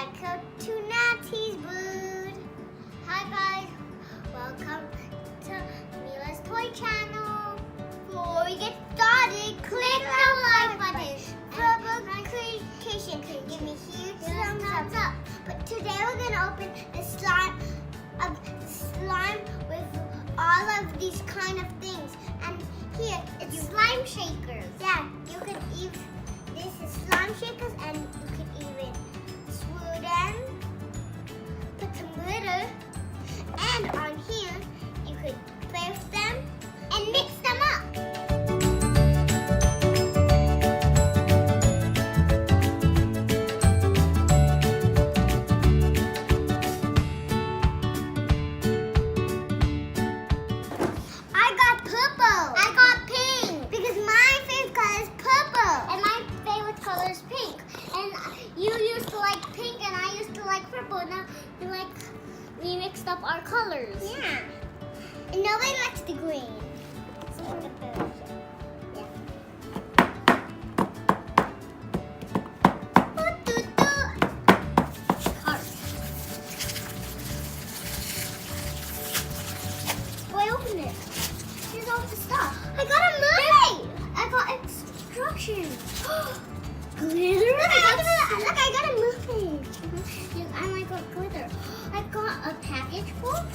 Welcome to natsie'sworld. Hi guys, welcome to Mila's Toy Channel. Before we get started, click the like button for book creation. Give me huge thumbs up. But today we're gonna open the slime with all of these kind of things. And here it's slime shakers. Yeah, you can even this is slime shakers, and you can even swirl them, put some glitter, and on here you could play with them and mix them up. Now we mixed up our colors. Yeah. And nobody likes the green. Open it. Here's all the stuff. I got a mermaid. I got instructions. Glitter? Look, I got a mermaid. I like glitter. I got a package full and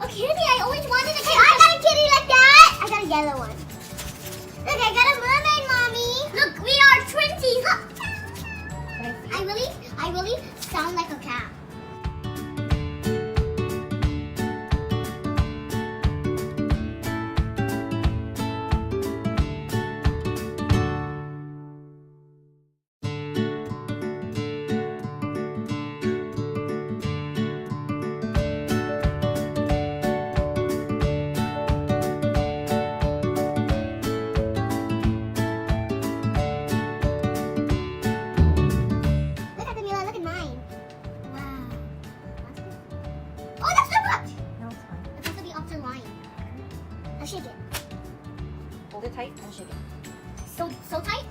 a kitty. I always wanted a kitty. Hey, I got a kitty like that. I got a yellow one. Look, I got a mermaid, mommy. Look, we are twinsies. I really sound like a cat. Shake it. Hold it tight and shake it. So tight?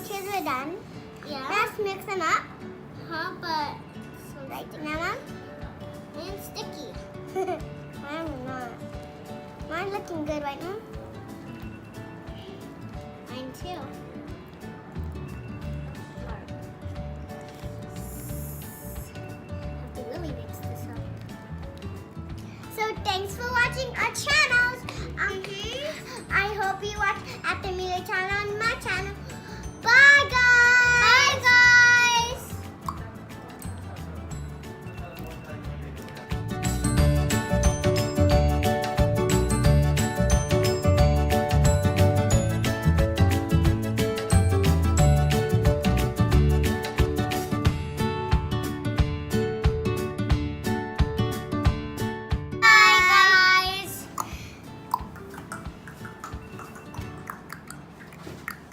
Kids are done. Yeah. Let's mix them up. But so writing them up. And sticky. I'm not. Mine's looking good right now. Mine too. Have to really mix this up. So thanks for watching our channels. I hope you watch after Mila channel on my channel.